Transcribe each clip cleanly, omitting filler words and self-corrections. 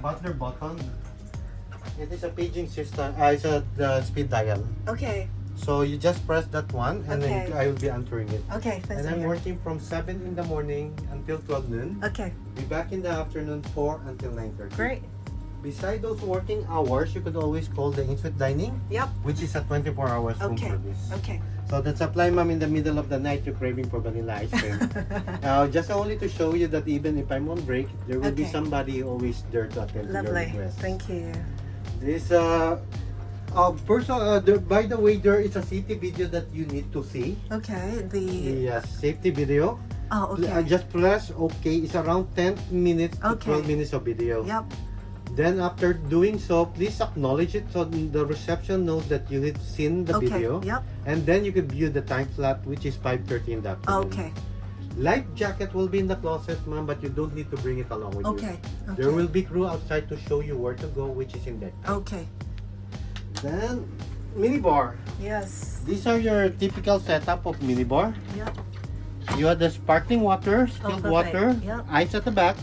butler button. It is a paging system. It's a the speed dial. Okay. So you just press that one, and Okay. then I will be answering it. Okay. And I'm working from 7 in the morning until 12 noon. Okay. Be back in the afternoon 4 until 9:30. Great. Beside those working hours, you could always call the in-suite dining, Yep. which is a 24 hours room Okay. service. Okay. So the supply, ma'am, in the middle of the night, you're craving for vanilla ice cream. Just only to show you that even if I'm on break, there will be Okay. somebody always there to attend to your Lovely. request. Thank you. This by the way, there is a safety video that you need to see. Okay. The. Yes, safety video. Oh. Okay. Just press OK. It's around 10 minutes to Okay. 12 minutes of video. Yep. Then after doing so, please acknowledge it so the reception knows that you have seen the Okay. video. Yep. And then you can view the time slot, which is 5:30 in the afternoon. Okay. Life jacket will be in the closet, ma'am, but you don't need to bring it along with Okay. you. Okay. There will be crew outside to show you where to go, which is in that. Okay. Then, minibar. Yes. These are your typical setup of minibar. Yep. You have the sparkling water, chilled perfect. water, Yep. ice at the back,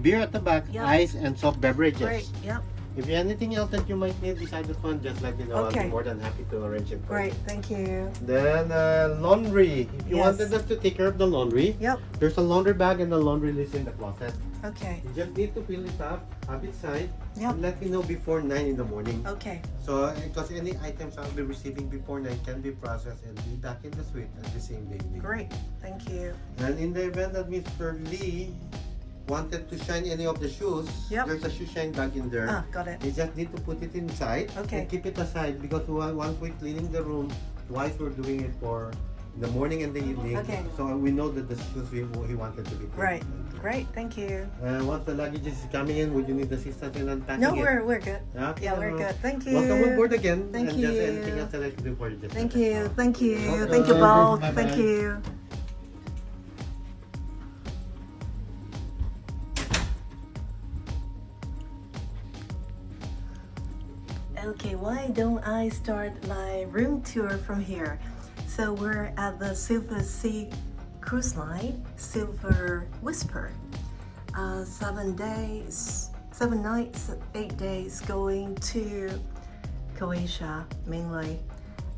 beer at the back, Yep. ice and soft beverages. Great. Yep. If you have anything else that you might need beside the phone, just let me know. I'll Okay. be more than happy to arrange it for Great. you. Thank you. Then laundry. If you Yes. wanted us to take care of the laundry, Yep. there's a laundry bag and a laundry list in the closet. Okay. You just need to fill it up, have it signed, Yep. and let me know before 9 in the morning. Okay. So, because any items I'll be receiving before 9 can be processed and be back in the suite at the same day. Great. Thank you. And in the event that Mr. Lee wanted to shine any of the shoes, Yep. there's a shoe shine bag in there. Got it. You just need to put it inside Okay. and keep it aside because once we're cleaning the room, twice we're doing it for the morning and the evening. Okay. So we know that the shoes he wanted to be cleaned. Right. Great. Thank you. Once the luggage is coming in, would you need assistance in unpacking No, it? we're good. Okay, Yeah, we're good. Thank you. Welcome on board again. Thank and just you. anything else that I can do for you. Just Thank let us you. know. Thank you. Welcome. Thank you both. Bye-bye. Thank you. Okay, why don't I start my room tour from here? So we're at the Silversea cruise line, Silver Whisper. 7 days, 7 nights, 8 days going to Croatia mainly,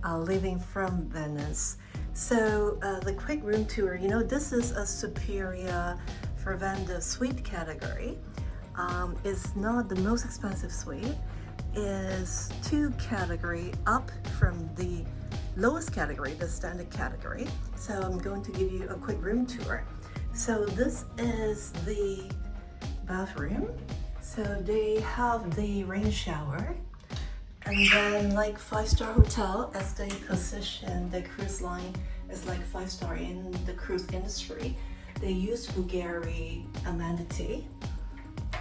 leaving from Venice. So the quick room tour, you know, this is a superior Veranda suite category. It's not the most expensive suite. Is 2 category up from the lowest category, the standard category. So I'm going to give you a quick room tour. So this is the bathroom. So they have the rain shower. And then like 5-star hotel, as they position the cruise line as like 5-star in the cruise industry, they use Bulgari amenity.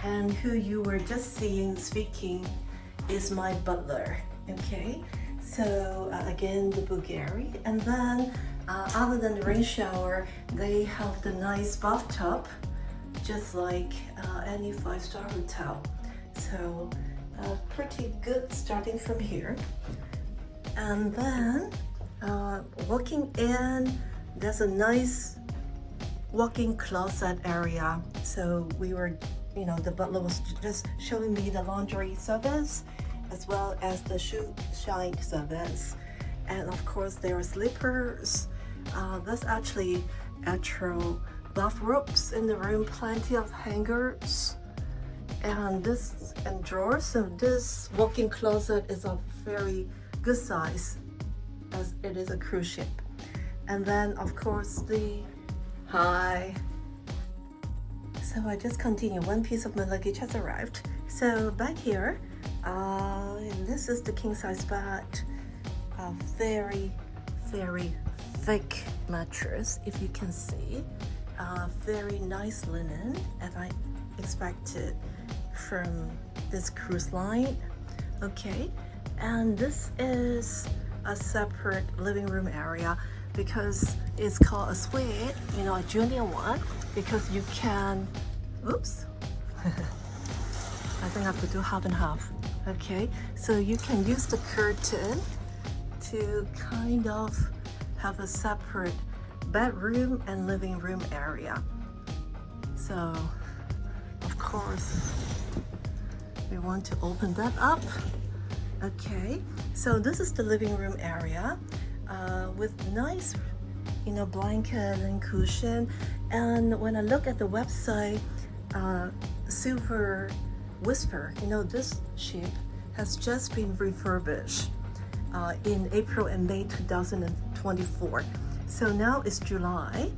And who you were just seeing speaking is my butler. Okay, so again the Bulgari, and then other than the rain shower, they have the nice bathtub, just like any 5-star hotel. So pretty good starting from here. And then walking in, there's a nice walk-in closet area. So we were, you know, the butler was just showing me the laundry service as well as the shoe shine service. And of course there are slippers. There's actually actual bathrobes in the room, plenty of hangers and drawers. So this walk-in closet is a very good size as it is a cruise ship. And then of course so I just continue. One piece of my luggage has arrived. So back here, this is the king size bed. A very, very thick mattress, if you can see. Very nice linen, as I expected from this cruise line. Okay, and this is a separate living room area because it's called a suite, you know, a junior one, because you can, oops, I think I have to do half and half. Okay, so you can use the curtain to kind of have a separate bedroom and living room area. So, of course, we want to open that up. Okay, so this is the living room area with nice, blanket and cushion. And when I look at the website, Silver Whisper, this ship has just been refurbished in April and May 2024. So now it's July,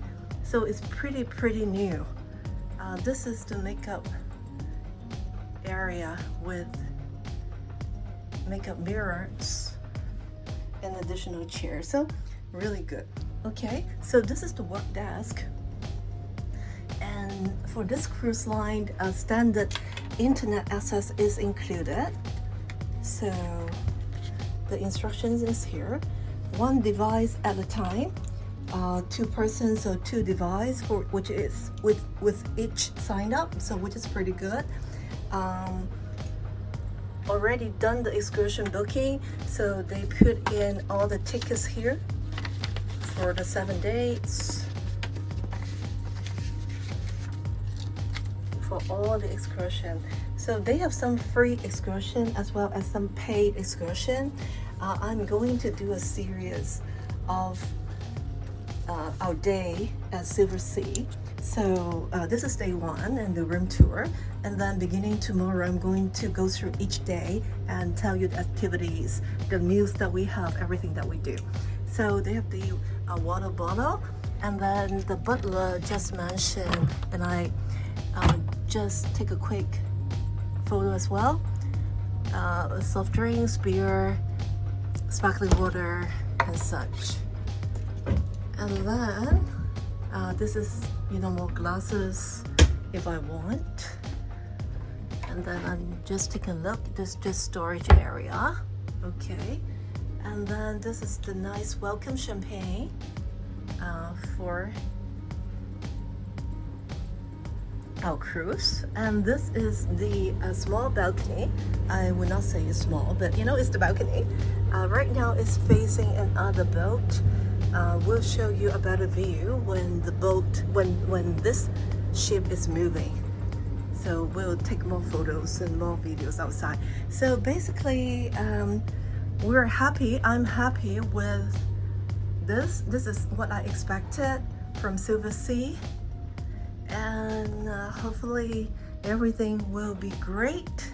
so it's pretty new. This is the makeup area with makeup mirrors and additional chairs, so really good. Okay, so this is the work desk, and for this cruise line, standard internet access is included. So the instructions is here: 1 device at a time, 2 persons, so 2 devices, for which is with each signed up, so which is pretty good. Already done the excursion booking, so they put in all the tickets here for the 7 days for all the excursion. So they have some free excursion as well as some paid excursion. I'm going to do a series of our day at Silversea. So this is day 1 and the room tour, and then beginning tomorrow I'm going to go through each day and tell you the activities, the meals that we have, everything that we do. So they have the water bottle, and then the butler just mentioned, and I just take a quick photo as well. Soft drinks, beer, sparkling water and such. And then this is more glasses if I want. And then I'm just taking a look. This is just storage area. Okay. And then this is the nice welcome champagne for our cruise. And this is the small balcony. I would not say it's small, but it's the balcony. Right now it's facing another boat. We'll show you a better view when the boat, when this ship is moving. So we'll take more photos and more videos outside. So basically, we're happy. I'm happy with this. This is what I expected from Silversea, and hopefully everything will be great.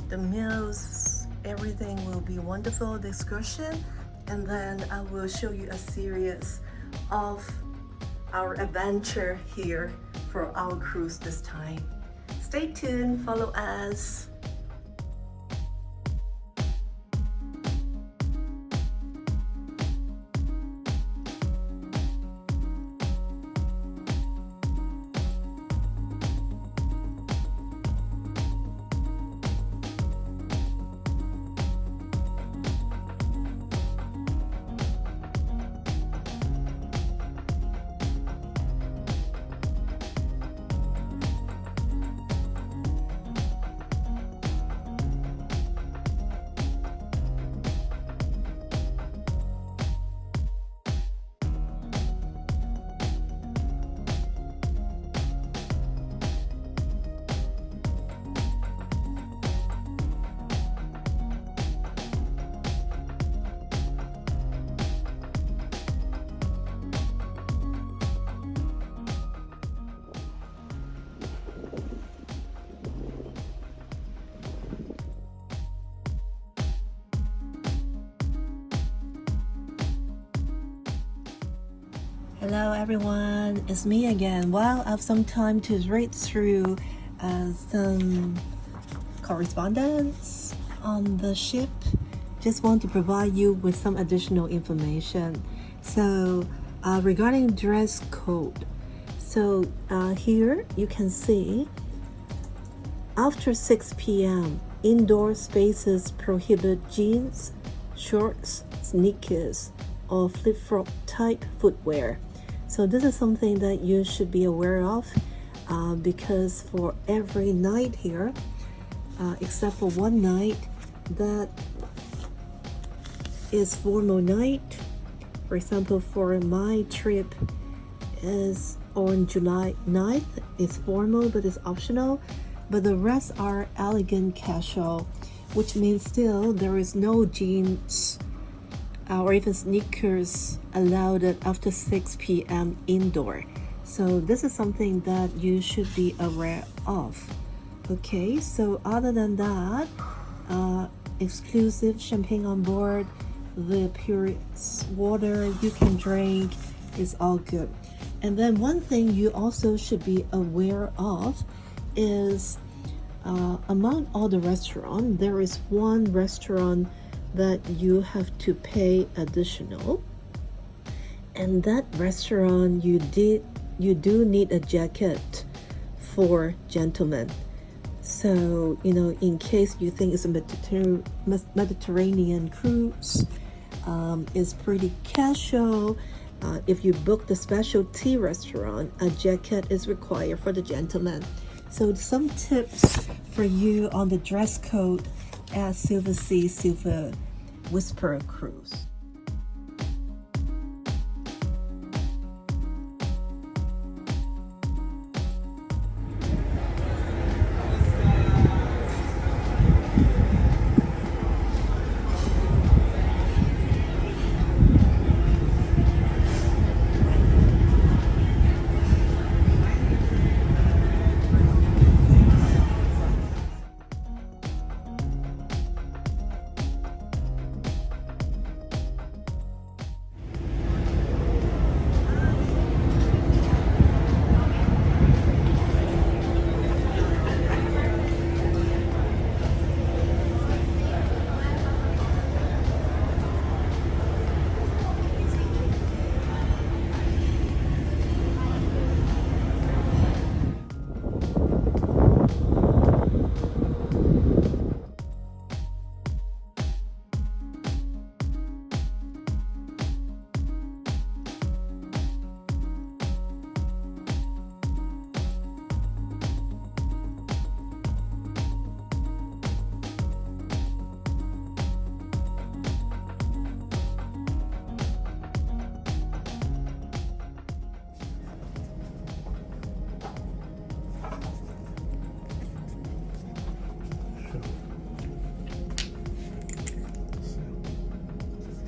The meals, everything will be wonderful. The excursion. And then I will show you a series of our adventure here for our cruise this time. Stay tuned, follow us. Hello everyone, it's me again. Well, I have some time to read through some correspondence on the ship. Just want to provide you with some additional information. So regarding dress code, so here you can see after 6 p.m. indoor spaces prohibit jeans, shorts, sneakers, or flip-flop type footwear. So this is something that you should be aware of because for every night here, except for one night that is formal night, for example, for my trip is on July 9th. It's formal, but it's optional. But the rest are elegant casual, which means still there is no jeans or even sneakers allowed after 6 p.m. indoor. So this is something that you should be aware of. Okay, so other than that, exclusive champagne on board, the pure water you can drink is all good. And then one thing you also should be aware of is among all the restaurants, there is one restaurant that you have to pay additional, and that restaurant you do need a jacket for gentlemen. So, you know, in case you think it's a Mediterranean cruise, it's pretty casual. If you book the specialty restaurant, a jacket is required for the gentleman. So some tips for you on the dress code at Silversea Silver Whisper Cruise.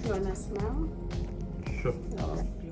You wanna smell? Sure. Oh.